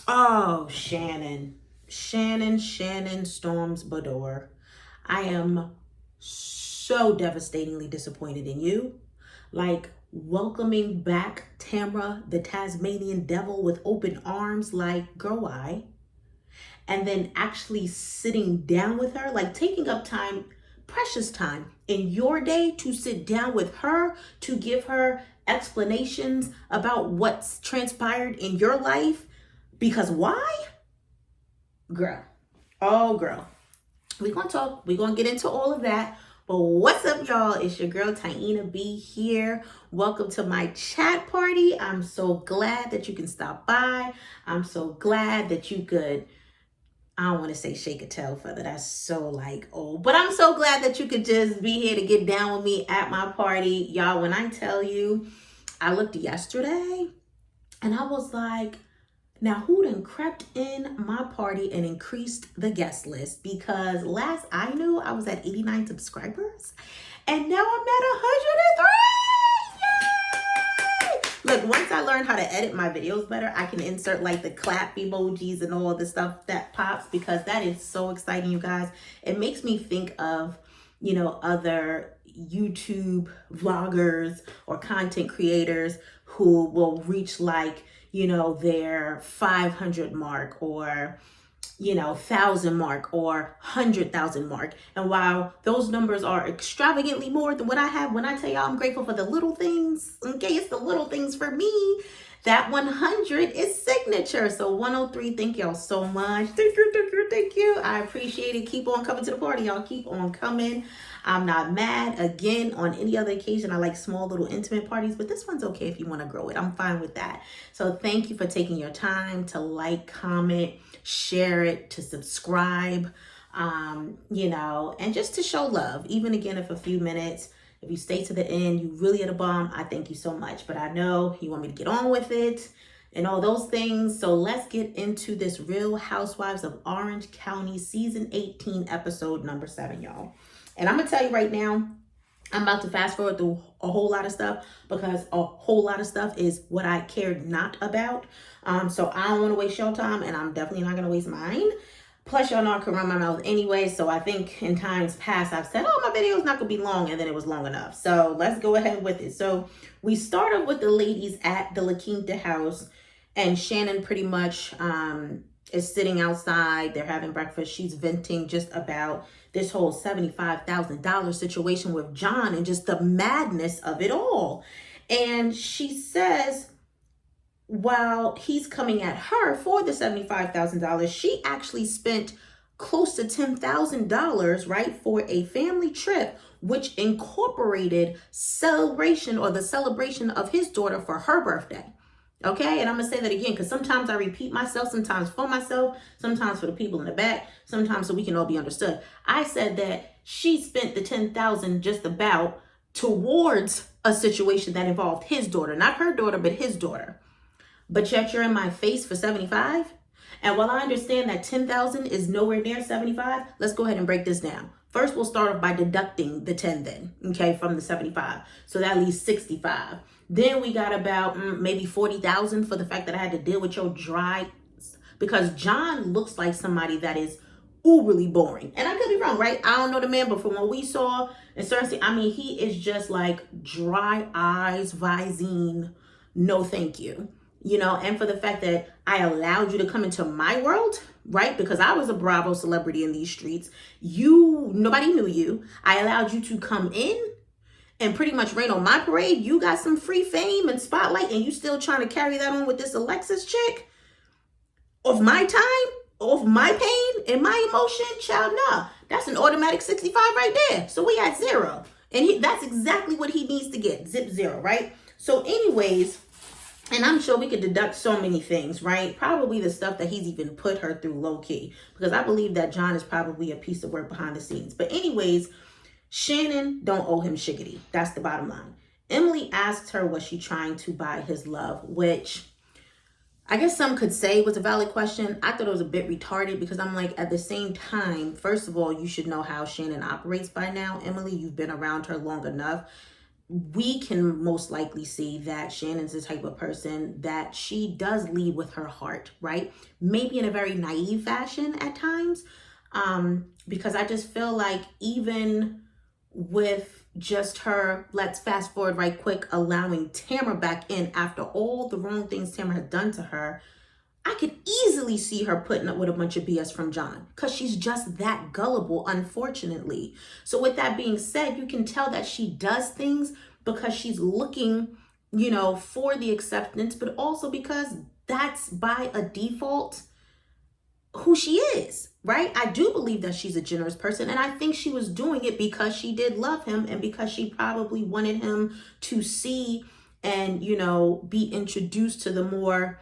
Oh, Shannon. Shannon Storms Bador. I am so devastatingly disappointed in you. Like, welcoming back Tamra, the Tasmanian devil, with open arms, like, girl, why? And then actually sitting down with her, like taking up time, precious time in your day to sit down with her, to give her explanations about what's transpired in your life. Because why? Girl. Oh, girl. We're going to talk. We're going to get into all of that. But what's up, y'all? It's your girl, Taina B here. Welcome to my chat party. I'm so glad that you can stop by. I'm so glad that you could, I don't want to say shake a tail feather. That's so like old. But I'm so glad that you could just be here to get down with me at my party. Y'all, when I tell you, I looked yesterday and I was like, now, who done crept in my party and increased the guest list? Because last I knew, I was at 89 subscribers. And now I'm at 103. Yay! Look, once I learn how to edit my videos better, I can insert like the clap emojis and all the stuff that pops, because that is so exciting, you guys. It makes me think of, other YouTube vloggers or content creators who will reach like, their 500 mark or, 1,000 mark or 100,000 mark. And while those numbers are extravagantly more than what I have, when I tell y'all I'm grateful for the little things, okay, it's the little things for me. That 100 is signature. So 103, thank y'all so much. Thank you. I appreciate it. Keep on coming to the party, y'all. Keep on coming. I'm not mad. Again, on any other occasion, I like small little intimate parties, but this one's okay if you want to grow it. I'm fine with that. So thank you for taking your time to like, comment, share it, to subscribe, and just to show love. Even again, if a few minutes, if you stay to the end, you really are the bomb. I thank you so much. But I know you want me to get on with it and all those things. So let's get into this Real Housewives of Orange County season 18, episode number 7, y'all. And I'm going to tell you right now, I'm about to fast forward through a whole lot of stuff, because a whole lot of stuff is what I cared not about. So I don't want to waste your time, and I'm definitely not going to waste mine. Plus, y'all know I can run my mouth anyway. So I think in times past, I've said, oh, my video is not going to be long. And then it was long enough. So let's go ahead with it. So we started with the ladies at the La Quinta house. And Shannon pretty much is sitting outside. They're having breakfast. She's venting just about this whole $75,000 situation with John and just the madness of it all. And she says, while he's coming at her for the $75,000, she actually spent close to $10,000, right, for a family trip, which incorporated celebration or the celebration of his daughter for her birthday. Okay, and I'm gonna say that again, because sometimes I repeat myself, sometimes for myself, sometimes for the people in the back, sometimes so we can all be understood. I said that she spent the $10,000 just about towards a situation that involved his daughter, not her daughter, but his daughter. But yet you're in my face for 75. And while I understand that 10,000 is nowhere near 75, let's go ahead and break this down. First, we'll start off by deducting the 10 then, okay, from the 75. So that leaves 65. Then we got about maybe 40,000 for the fact that I had to deal with your dry, because John looks like somebody that is uberly boring. And I could be wrong, right? I don't know the man, but from what we saw in certain, I mean, he is just like dry eyes, Visine, no thank you. And for the fact that I allowed you to come into my world, right? Because I was a Bravo celebrity in these streets. Nobody knew you. I allowed you to come in and pretty much rain on my parade. You got some free fame and spotlight, and you still trying to carry that on with this Alexis chick? Of my time, of my pain and my emotion, child, nah. That's an automatic 65 right there. So we at 0. And that's exactly what he needs to get, zip 0, right? So anyways, and I'm sure we could deduct so many things, right? Probably the stuff that he's even put her through low key, because I believe that John is probably a piece of work behind the scenes. But anyways, Shannon don't owe him shiggity. That's the bottom line. Emily asked her, was she trying to buy his love? Which I guess some could say was a valid question. I thought it was a bit retarded, because I'm like, at the same time, first of all, you should know how Shannon operates by now. Emily, you've been around her long enough. we can most likely see that Shannon's the type of person that she does lead with her heart, right? Maybe in a very naive fashion at times. Because I just feel like even with just her, let's fast forward right quick, allowing Tamra back in after all the wrong things Tamra has done to her, I could easily see her putting up with a bunch of BS from John because she's just that gullible, unfortunately. So with that being said, you can tell that she does things because she's looking, for the acceptance, but also because that's by a default who she is, right? I do believe that she's a generous person, and I think she was doing it because she did love him and because she probably wanted him to see and, be introduced to the more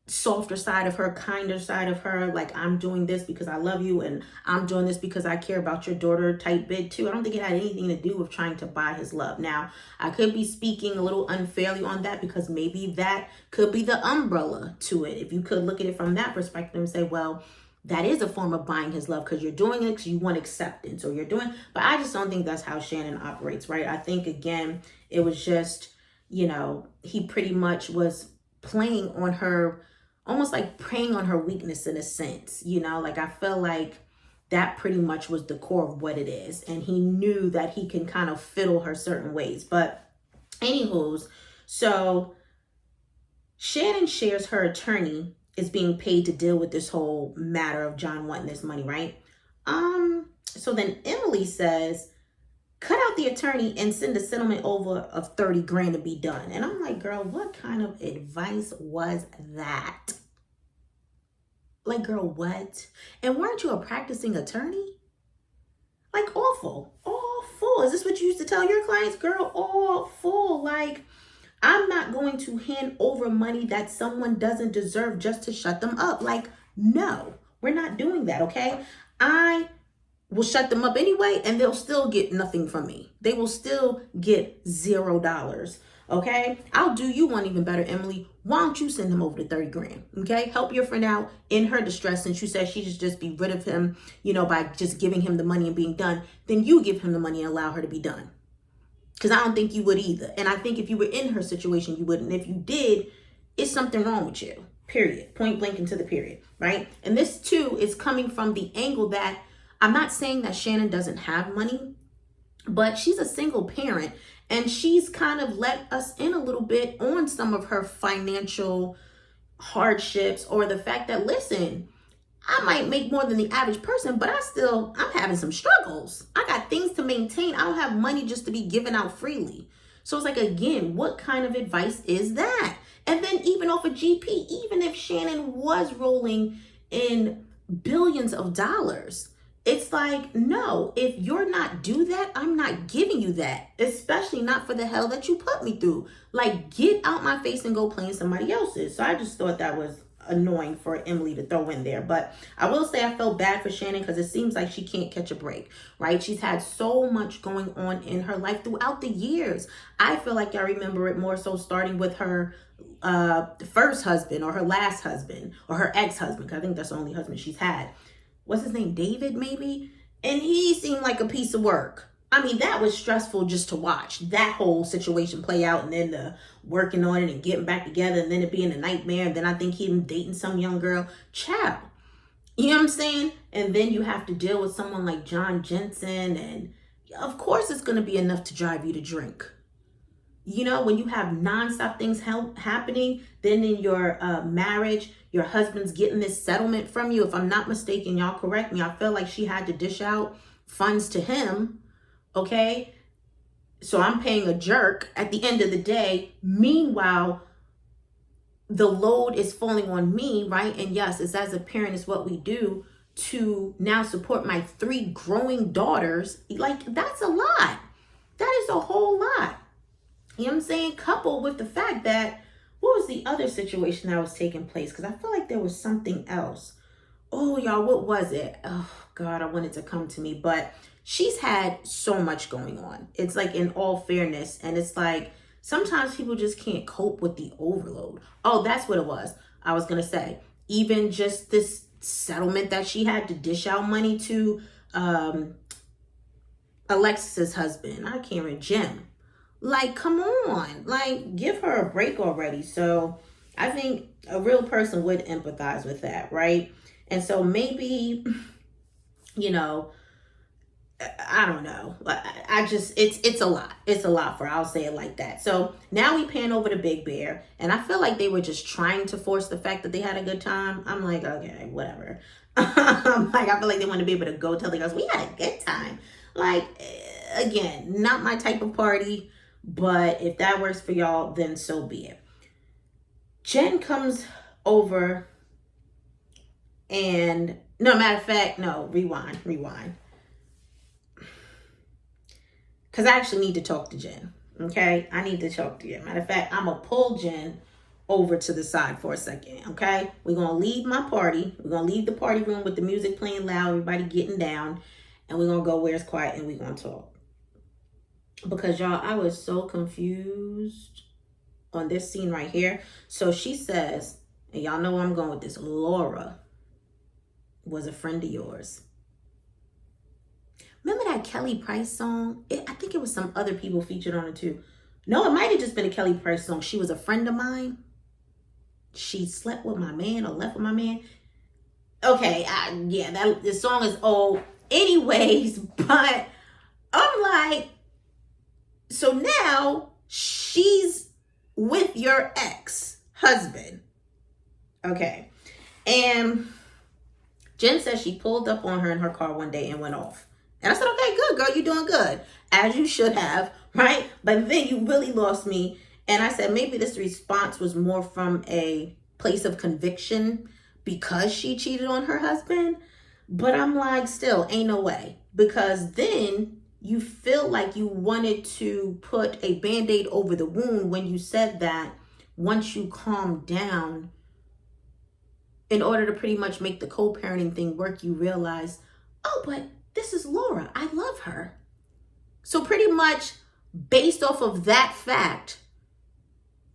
softer side of her, kinder side of her, like, I'm doing this because I love you and I'm doing this because I care about your daughter type bit too. I don't think it had anything to do with trying to buy his love. Now, I could be speaking a little unfairly on that because maybe that could be the umbrella to it. If you could look at it from that perspective and say, well, that is a form of buying his love because you're doing it because you want acceptance or you're doing, but I just don't think that's how Shannon operates, right? I think, again, it was just, he pretty much was playing on her, almost like preying on her weakness in a sense, like I feel like that pretty much was the core of what it is. And he knew that he can kind of fiddle her certain ways. But anywho's, so Shannon shares her attorney is being paid to deal with this whole matter of John wanting this money, right? So then Emily says, cut out the attorney and send a settlement over of 30 grand to be done. And I'm like, girl, what kind of advice was that? Like, girl, what? And weren't you a practicing attorney? Like, awful. Is this what you used to tell your clients? Girl, awful. Like, I'm not going to hand over money that someone doesn't deserve just to shut them up. Like, no, we're not doing that, okay? I will shut them up anyway, and they'll still get nothing from me. They will still get $0. Okay, I'll do you one even better, Emily. Why don't you send him over to 30 grand? Okay, help your friend out in her distress, since you said she should just be rid of him, by just giving him the money and being done. Then you give him the money and allow her to be done. Because I don't think you would either. And I think if you were in her situation, you wouldn't. If you did, it's something wrong with you. Period. Point blank into the period, right? And this too is coming from the angle that I'm not saying that Shannon doesn't have money, but she's a single parent and she's kind of let us in a little bit on some of her financial hardships, or the fact that, listen, I might make more than the average person, but I'm having some struggles. I got things to maintain. I don't have money just to be given out freely. So it's like, again, what kind of advice is that? And then even off of GP, even if Shannon was rolling in billions of dollars, it's like, no, if you're not do that, I'm not giving you that, especially not for the hell that you put me through. Like, get out my face and go play in somebody else's. So I just thought that was annoying for Emily to throw in there. But I will say I felt bad for Shannon because it seems like she can't catch a break, right? She's had so much going on in her life throughout the years. I feel like I remember it more so starting with her first husband or her last husband or her ex-husband, because I think that's the only husband she's had. What's his name? David, maybe? And he seemed like a piece of work. I mean, that was stressful just to watch that whole situation play out, and then the working on it and getting back together, and then it being a nightmare. And then I think him dating some young girl. Child. You know what I'm saying? And then you have to deal with someone like John Jensen. And of course it's going to be enough to drive you to drink. When you have nonstop things happening, then in your marriage, your husband's getting this settlement from you. If I'm not mistaken, y'all correct me, I feel like she had to dish out funds to him. Okay. So I'm paying a jerk at the end of the day. Meanwhile, the load is falling on me, right? And yes, it's as a parent, it's what we do to now support my 3 growing daughters. Like, that's a lot. That is a whole lot. You know what I'm saying? Coupled with the fact that, what was the other situation that was taking place? Because I feel like there was something else. Oh, y'all, what was it? Oh, God, I wanted to come to me. But she's had so much going on. It's like, in all fairness. And it's like, sometimes people just can't cope with the overload. Oh, that's what it was. I was going to say, even just this settlement that she had to dish out money to Alexis's husband. I can't remember, Jim. Like, come on. Like, give her a break already. So I think a real person would empathize with that, right? And so maybe, you know, I don't know. I just it's a lot. It's a lot for her. I'll say it like that. So now we pan over to Big Bear, and I feel like they were just trying to force the fact that they had a good time. I'm like, okay, whatever. Like I feel like they want to be able to go tell the girls we had a good time. Like again, not my type of party, but if that works for y'all, then so be it. Jen comes over, and no matter of fact, no, rewind. Because I actually need to talk to Jen. Okay? I need to talk to Jen. Matter of fact, I'm going to pull Jen over to the side for a second. Okay? We're going to leave my party. We're going to leave the party room with the music playing loud, everybody getting down. And we're going to go where it's quiet and we're going to talk. Because, y'all, I was so confused on this scene right here. So she says, and y'all know where I'm going with this, Laura was a friend of yours. Remember that Kelly Price song? I think it was some other people featured on it too. No, it might have just been a Kelly Price song. She was a friend of mine. She slept with my man or left with my man. Okay, yeah, this song is old. Anyways, but I'm like, so now she's with your ex-husband. Okay. And Jen says she pulled up on her in her car one day and went off. And I said, okay, good, girl, you're doing good. As you should have, right? But then you really lost me. And I said, maybe this response was more from a place of conviction because she cheated on her husband. But I'm like, still, ain't no way. Because then you feel like you wanted to put a Band-Aid over the wound when you said that once you calm down, in order to pretty much make the co-parenting thing work, you realize, oh, but this is Laura. I love her. So pretty much based off of that fact,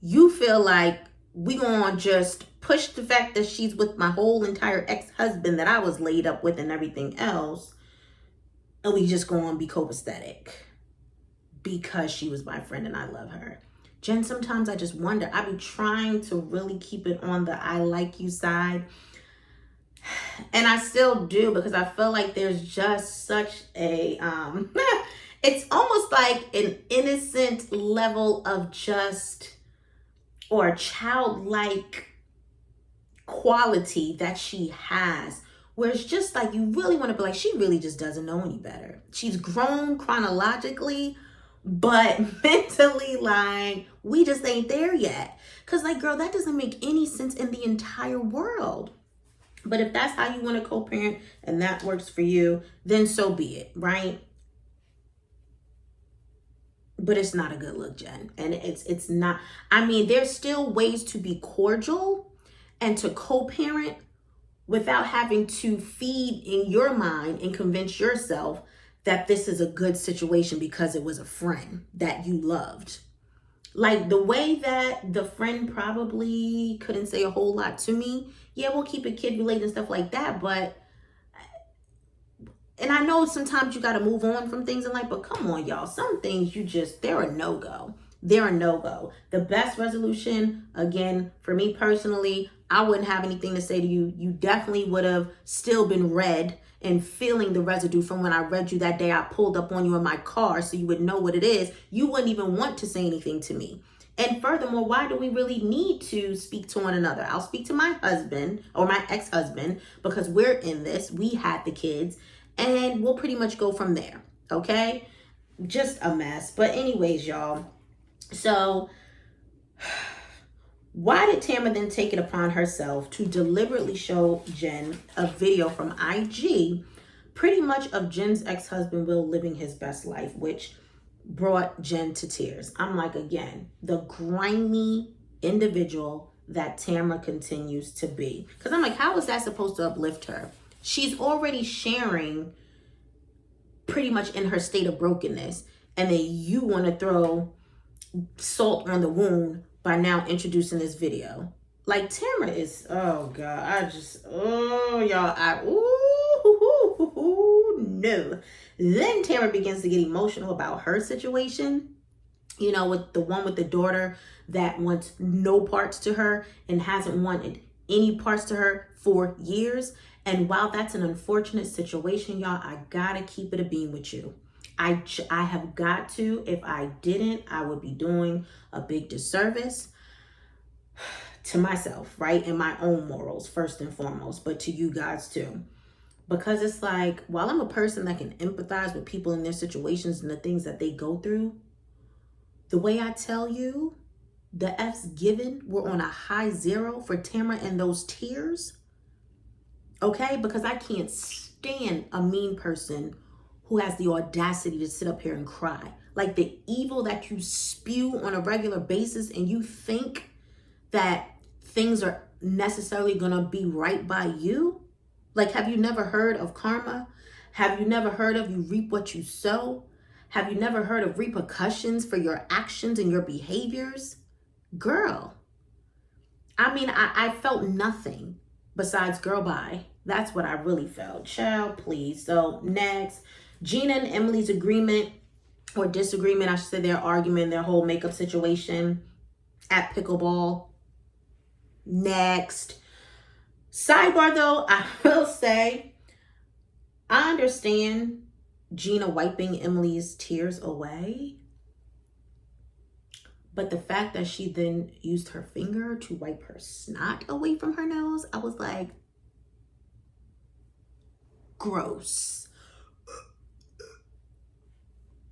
you feel like we gonna just push the fact that she's with my whole entire ex-husband that I was laid up with and everything else, and we just gonna be copacetic because she was my friend and I love her. Jen, sometimes I just wonder, I be trying to really keep it on the I like you side. And I still do, because I feel like there's just such a, it's almost like an innocent level of just, or a childlike quality that she has, where it's just like, you really want to be like, she really just doesn't know any better. She's grown chronologically, but mentally, like, we just ain't there yet. Because, like, girl, that doesn't make any sense in the entire world. But if that's how you want to co-parent and that works for you, then so be it, right? But it's not a good look, Jen. And it's not, I mean, there's still ways to be cordial and to co-parent without having to feed in your mind and convince yourself that this is a good situation because it was a friend that you loved. Like the way that the friend probably couldn't say a whole lot to me. Yeah, we'll keep it kid related and stuff like that. But, and I know sometimes you got to move on from things in life, but come on, y'all. Some things they're a no-go. They're a no-go. The best resolution, again, for me personally, I wouldn't have anything to say to you. You definitely would have still been red and feeling the residue from when I read you that day I pulled up on you in my car so you would know what it is. You wouldn't even want to say anything to me. And furthermore, why do we really need to speak to one another? I'll speak to my husband or my ex-husband because we're in this. We had the kids and we'll pretty much go from there. Okay? Just a mess. But anyways, y'all. So why did Tamra then take it upon herself to deliberately show Jen a video from IG, pretty much of Jen's ex-husband Will living his best life, which brought Jen to tears? I'm like, again, the grimy individual that Tamra continues to be. Because I'm like, how is that supposed to uplift her? She's already sharing pretty much in her state of brokenness. And then you want to throw salt on the wound by now introducing this video. Like, Tamra is, oh God, no. Then Tamra begins to get emotional about her situation. You know, with the one with the daughter that wants no parts to her and hasn't wanted any parts to her for years. And while that's an unfortunate situation, y'all, I gotta keep it a beam with you. I have got to. If I didn't, I would be doing a big disservice to myself, right? And my own morals, first and foremost, but to you guys too. Because it's like, while I'm a person that can empathize with people in their situations and the things that they go through, the way I tell you, the F's given were on a high 0 for Tamra and those tears. Okay? Because I can't stand a mean person who has the audacity to sit up here and cry. Like the evil that you spew on a regular basis, and you think that things are necessarily gonna be right by you. Like, have you never heard of karma? Have you never heard of you reap what you sow? Have you never heard of repercussions for your actions and your behaviors? Girl, I mean, I felt nothing besides girl bye. That's what I really felt. Child, please. So next, Gina and Emily's agreement or disagreement, I should say, their argument, their whole makeup situation at pickleball. Next. Sidebar though, I will say, I understand Gina wiping Emily's tears away. But the fact that she then used her finger to wipe her snot away from her nose, I was like, gross.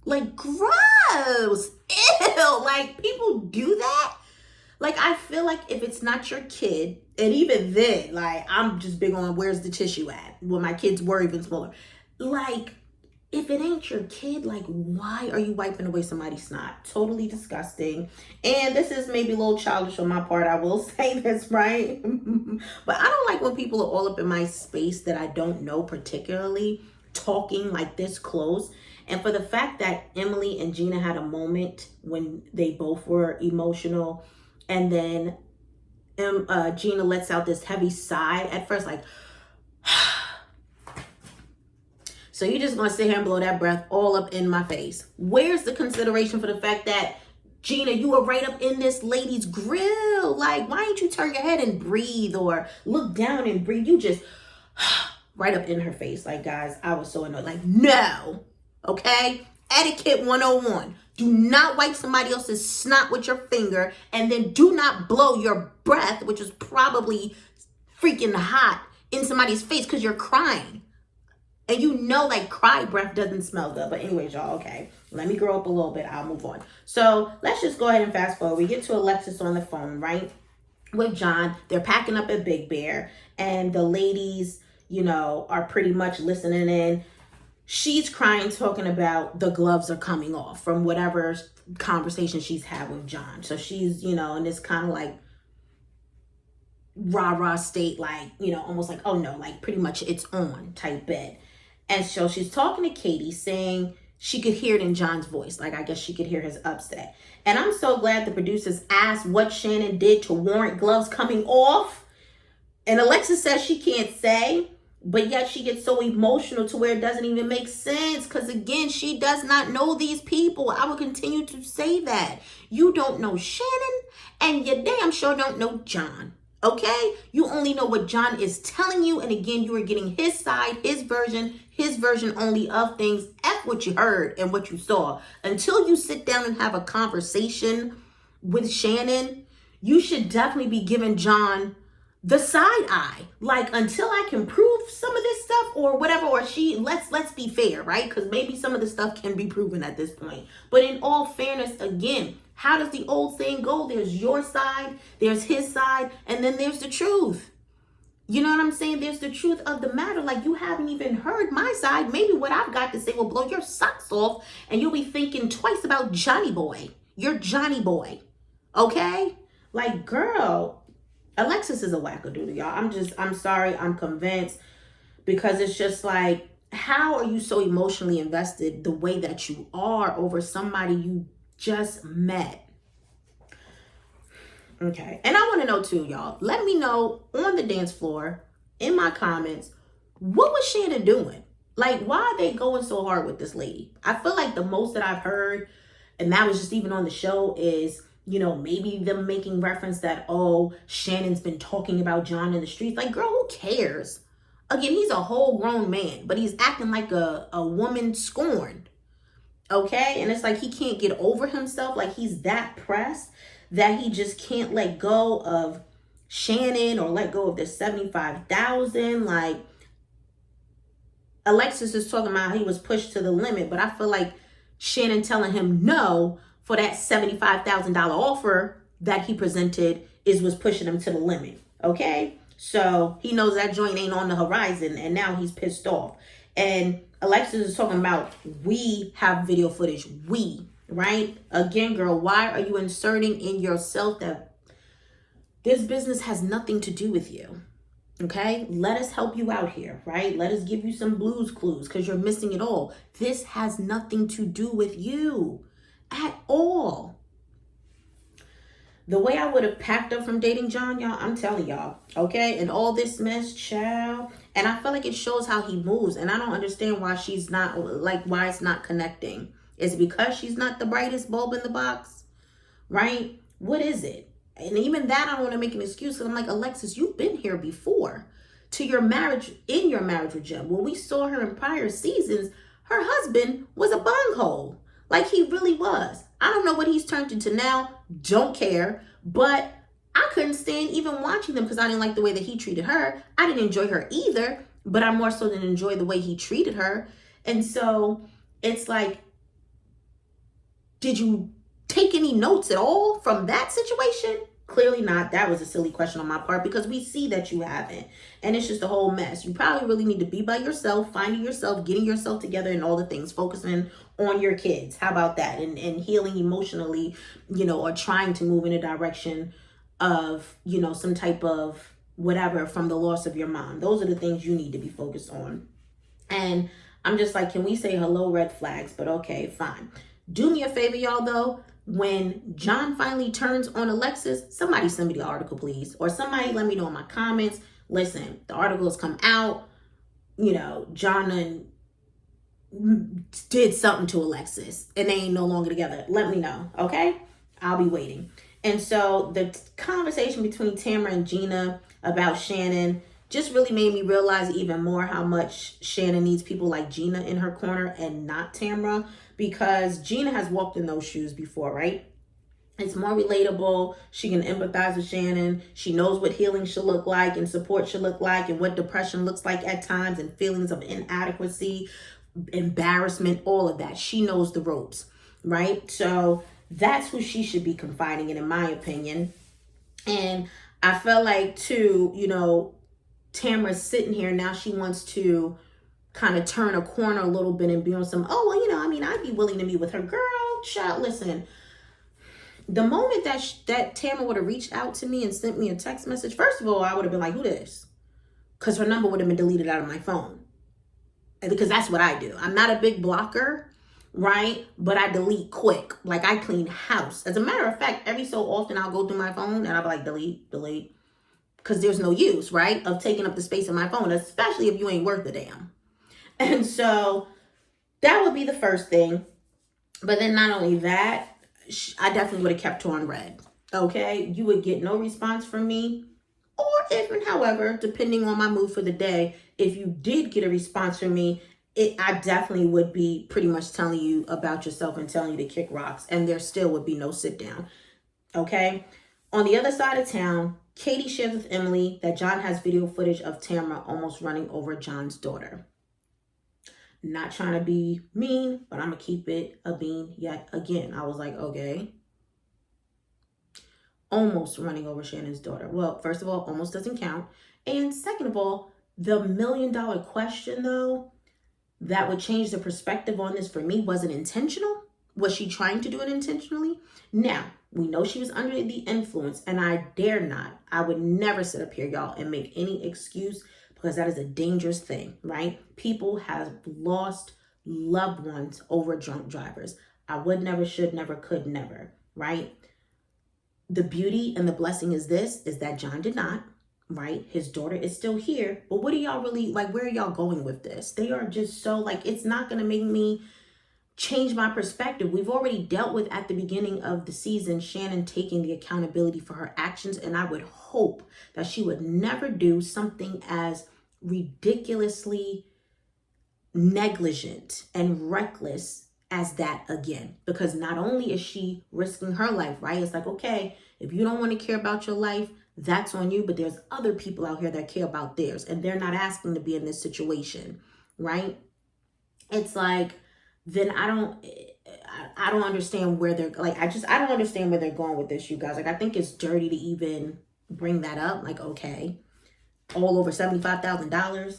Like, gross. Ew. Like, people do that? Like, I feel like if it's not your kid, and even then, like, I'm just big on where's the tissue at when my kids were even smaller. Like, if it ain't your kid, like, why are you wiping away somebody's snot? Totally disgusting. And this is maybe a little childish on my part, I will say this, right? But I don't like when people are all up in my space that I don't know particularly, talking like this close. And for the fact that Emily and Gina had a moment when they both were emotional, and then Gina lets out this heavy sigh at first, like, so you're just going to sit here and blow that breath all up in my face. Where's the consideration for the fact that, Gina, you were right up in this lady's grill? Like, why didn't you turn your head and breathe or look down and breathe? You just right up in her face. Like, guys, I was so annoyed. Like, no. Okay? Etiquette 101. Do not wipe somebody else's snot with your finger, and then do not blow your breath, which is probably freaking hot, in somebody's face because you're crying. And you know, like, cry breath doesn't smell good. But anyways, y'all, okay. Let me grow up a little bit. I'll move on. So let's just go ahead and fast forward. We get to Alexis on the phone, right? With John. They're packing up at Big Bear. And the ladies, you know, are pretty much listening in. She's crying, talking about the gloves are coming off from whatever conversation she's had with John. So she's, you know, in this kind of like rah-rah state, like, you know, almost like, oh no, like pretty much it's on type bed. And so she's talking to Katie, saying she could hear it in John's voice. Like, I guess she could hear his upset. And I'm so glad the producers asked what Shannon did to warrant gloves coming off. And Alexis says she can't say, but yet she gets so emotional to where it doesn't even make sense. Because again, she does not know these people. I will continue to say that. You don't know Shannon, and you damn sure don't know John. Okay? You only know what John is telling you. And again, you are getting his side, his version only of things. F what you heard and what you saw. Until you sit down and have a conversation with Shannon, you should definitely be giving John the side eye. Like, until I can prove some of this stuff or whatever, or let's be fair, right? Because maybe some of the stuff can be proven at this point. But in all fairness, again, how does the old saying go? There's your side, there's his side, and then there's the truth. You know what I'm saying? There's the truth of the matter. Like, you haven't even heard my side. Maybe what I've got to say will blow your socks off, and you'll be thinking twice about Johnny Boy. You're Johnny Boy. Okay? Like, girl, Alexis is a wackadoodle, y'all. I'm sorry. I'm convinced, because it's just like, how are you so emotionally invested the way that you are over somebody you just met? Okay. And I want to know too, y'all. Let me know on the dance floor, in my comments, what was Shannon doing? Like, why are they going so hard with this lady? I feel like the most that I've heard and that was just even on the show, is, you know, maybe them making reference that, oh, Shannon's been talking about John in the streets. Like, girl, who cares? Again, he's a whole grown man, but he's acting like a woman scorned. Okay? And it's like he can't get over himself. Like, he's that pressed that he just can't let go of Shannon or let go of the 75,000. Like, Alexis is talking about he was pushed to the limit, but I feel like Shannon telling him no for that $75,000 offer that he presented was pushing him to the limit. Okay? So he knows that joint ain't on the horizon, and now he's pissed off. And Alexis is talking about, we have video footage. We, right? Again, girl, why are you inserting in yourself that this business has nothing to do with you? Okay, let us help you out here, right? Let us give you some Blue's Clues, because you're missing it all. This has nothing to do with you at all. The way I would have packed up from dating John, y'all, I'm telling y'all, okay? And all this mess, child. And I feel like it shows how he moves. And I don't understand why she's not, like, why it's not connecting. Is it because she's not the brightest bulb in the box, right? What is it? And even that, I don't want to make an excuse. Because I'm like, Alexis, you've been here before. To your marriage, in your marriage with Jim. When we saw her in prior seasons, her husband was a bunghole. Like, he really was. I don't know what he's turned into now. Don't care. But I couldn't stand even watching them because I didn't like the way that he treated her. I didn't enjoy her either. But I more so didn't enjoy the way he treated her. And so it's like, did you take any notes at all from that situation? Clearly not. That was a silly question on my part, because we see that you haven't. And it's just a whole mess. You probably really need to be by yourself, finding yourself, getting yourself together, and all the things, focusing on your kids. How about that? And healing emotionally, you know, or trying to move in a direction of, you know, some type of whatever from the loss of your mom. Those are the things you need to be focused on. And I'm just like, can we say hello, red flags? But okay, fine. Do me a favor, y'all, though. When John finally turns on Alexis, somebody send me the article, please. Or somebody let me know in my comments. Listen, the article has come out. You know, John did something to Alexis and they ain't no longer together. Let me know, okay? I'll be waiting. And so the conversation between Tamra and Gina about Shannon just really made me realize even more how much Shannon needs people like Gina in her corner and not Tamra, because Gina has walked in those shoes before, right? It's more relatable. She can empathize with Shannon. She knows what healing should look like and support should look like and what depression looks like at times and feelings of inadequacy, embarrassment, all of that. She knows the ropes, right? So that's who she should be confiding in my opinion. And I felt like, too, you know, Tamra's sitting here now. She wants to kind of turn a corner a little bit and be on some, oh, well, you know, I mean, I'd be willing to meet with her. Girl, child, listen. The moment that Tamra would have reached out to me and sent me a text message, first of all, I would have been like, who this? Because her number would have been deleted out of my phone. Because that's what I do. I'm not a big blocker, right? But I delete quick. Like, I clean house. As a matter of fact, every so often I'll go through my phone and I'll be like, delete. Because there's no use, right, of taking up the space in my phone, especially if you ain't worth a damn. And so that would be the first thing. But then not only that, I definitely would have kept her on red. Okay? You would get no response from me. Or even, however, depending on my mood for the day, if you did get a response from me, I definitely would be pretty much telling you about yourself and telling you to kick rocks. And there still would be no sit down. Okay? On the other side of town, Katie shares with Emily that John has video footage of Tamra almost running over John's daughter. Not trying to be mean, but I'm going to keep it a bean yet again. I was like, okay. Almost running over Shannon's daughter. Well, first of all, almost doesn't count. And second of all, the $1 million question, though, that would change the perspective on this for me, wasn't intentional. Was she trying to do it intentionally? Now, we know she was under the influence, and I dare not. I would never sit up here, y'all, and make any excuse, because that is a dangerous thing, right? People have lost loved ones over drunk drivers. I would never, should never, could never, right? The beauty and the blessing is that John did not, right? His daughter is still here. But what are y'all really, like, where are y'all going with this? They are just so, like, it's not going to make me change my perspective. We've already dealt with at the beginning of the season Shannon taking the accountability for her actions, and I would hope that she would never do something as ridiculously negligent and reckless as that again. Because not only is she risking her life, right? It's like, okay, if you don't want to care about your life, that's on you, but there's other people out here that care about theirs, and they're not asking to be in this situation, right? It's like, then I don't understand where they're like, I don't understand where they're going with this, you guys. Like, I think it's dirty to even bring that up. Like, okay, all over $75,000.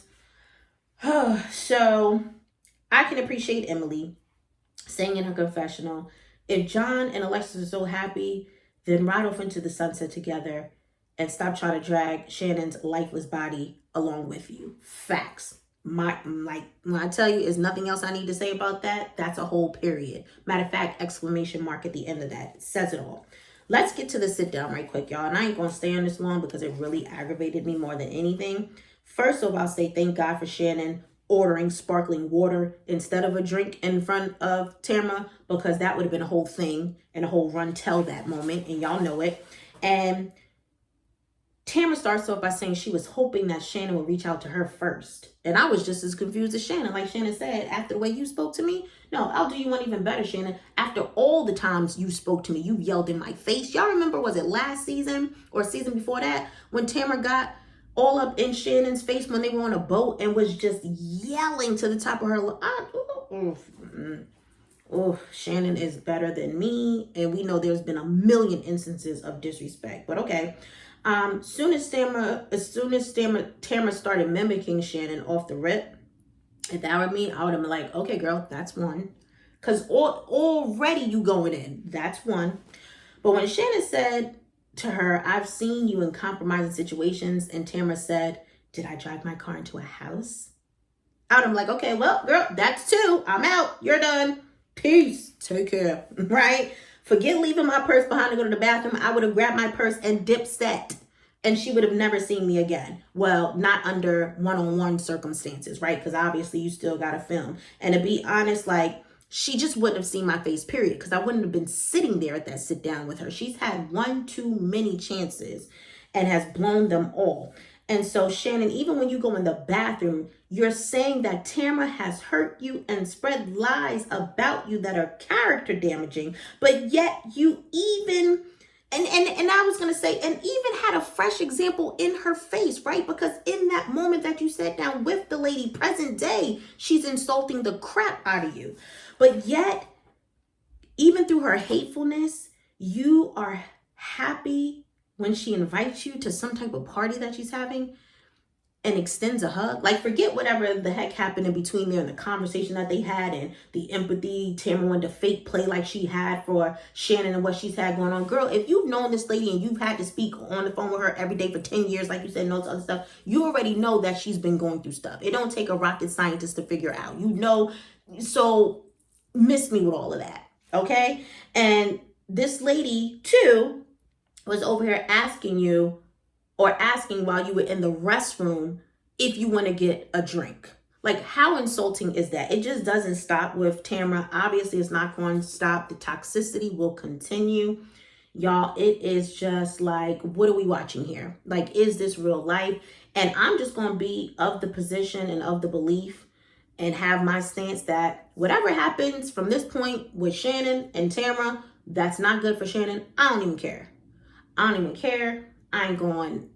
So I can appreciate Emily saying in her confessional, if John and Alexis are so happy, then ride off into the sunset together and stop trying to drag Shannon's lifeless body along with you. Facts. Like when I tell you there's nothing else I need to say about that, that's a whole period. Matter of fact, exclamation mark at the end of that. It says it all. Let's get to the sit down right quick, y'all. And I ain't going to stay on this long because it really aggravated me more than anything. First of all, I'll say thank God for Shannon ordering sparkling water instead of a drink in front of Tamra, because that would have been a whole thing and a whole run tell that moment, and y'all know it. And Tamra starts off by saying she was hoping that Shannon would reach out to her first. And I was just as confused as Shannon. Like Shannon said, after the way you spoke to me, no, I'll do you one even better, Shannon. After all the times you spoke to me, you yelled in my face. Y'all remember, was it last season or season before that, when Tamra got all up in Shannon's face when they were on a boat and was just yelling to the top of her Shannon is better than me, and we know there's been a million instances of disrespect, but okay. Soon as Tamra started mimicking Shannon off the rip, if that were me, I would have been like, okay, girl, that's one. Because already you going in, that's one. But when Shannon said to her, I've seen you in compromising situations, and Tamra said, did I drive my car into a house? I would have been like, okay, well, girl, that's two. I'm out. You're done. Peace. Take care. Right? Forget leaving my purse behind to go to the bathroom. I would have grabbed my purse and dipset, and she would have never seen me again. Well, not under one-on-one circumstances, right? Because obviously you still got to film. And to be honest, like, she just wouldn't have seen my face, period, because I wouldn't have been sitting there at that sit down with her. She's had one too many chances and has blown them all. And so, Shannon, even when you go in the bathroom, you're saying that Tamra has hurt you and spread lies about you that are character damaging, but yet you even, and I was going to say, and even had a fresh example in her face, right? Because in that moment that you sat down with the lady, present day, she's insulting the crap out of you. But yet, even through her hatefulness, you are happy when she invites you to some type of party that she's having and extends a hug. Like, forget whatever the heck happened in between there and the conversation that they had and the empathy Tamra wanted to fake play like she had for Shannon and what she's had going on. Girl, if you've known this lady and you've had to speak on the phone with her every day for 10 years, like you said, and all this other stuff, you already know that she's been going through stuff. It don't take a rocket scientist to figure out. You know, so miss me with all of that, okay? And this lady, too, was over here asking you, or asking while you were in the restroom, if you want to get a drink. Like, how insulting is that? It just doesn't stop with Tamra. Obviously, it's not going to stop. The toxicity will continue. Y'all, it is just like, what are we watching here? Like, is this real life? And I'm just going to be of the position and of the belief and have my stance that whatever happens from this point with Shannon and Tamra, that's not good for Shannon. I don't even care. I don't even care. I ain't going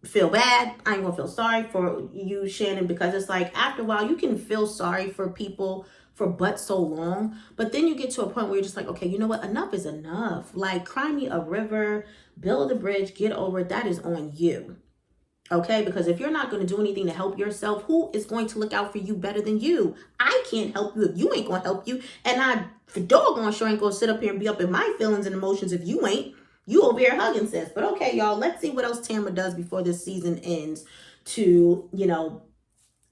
to feel bad. I ain't going to feel sorry for you, Shannon, because it's like, after a while, you can feel sorry for people for but so long. But then you get to a point where you're just like, okay, you know what? Enough is enough. Like, cry me a river, build a bridge, get over it. That is on you. Okay? Because if you're not going to do anything to help yourself, who is going to look out for you better than you? I can't help you if you ain't going to help you. And I, for doggone sure, ain't going to sit up here and be up in my feelings and emotions if you ain't. You over here hugging, sis. But okay, y'all, let's see what else Tamra does before this season ends to, you know,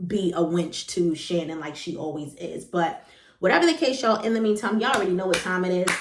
be a winch to Shannon like she always is. But whatever the case, y'all, in the meantime, y'all already know what time it is.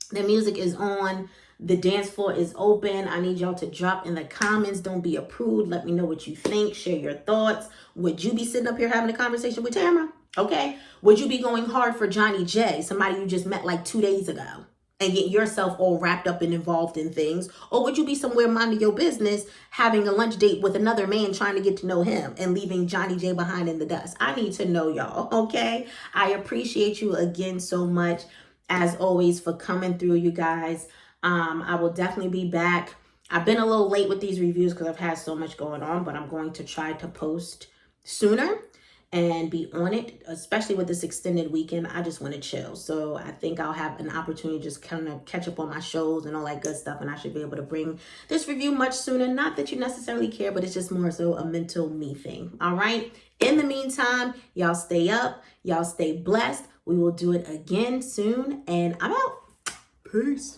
The music is on. The dance floor is open. I need y'all to drop in the comments. Don't be a prude. Let me know what you think. Share your thoughts. Would you be sitting up here having a conversation with Tamra? Okay? Would you be going hard for Johnny J, somebody you just met like 2 days ago, and get yourself all wrapped up and involved in things? Or would you be somewhere minding your business, having a lunch date with another man, trying to get to know him and leaving Johnny J behind in the dust? I need to know, y'all, okay? I appreciate you again so much, as always, for coming through, you guys. I will definitely be back. I've been a little late with these reviews because I've had so much going on, but I'm going to try to post sooner and be on it, especially with this extended weekend. I just want to chill. So I think I'll have an opportunity to just kind of catch up on my shows and all that good stuff. And I should be able to bring this review much sooner. Not that you necessarily care, but it's just more so a mental me thing. All right. In the meantime, y'all stay up. Y'all stay blessed. We will do it again soon. And I'm out. Peace.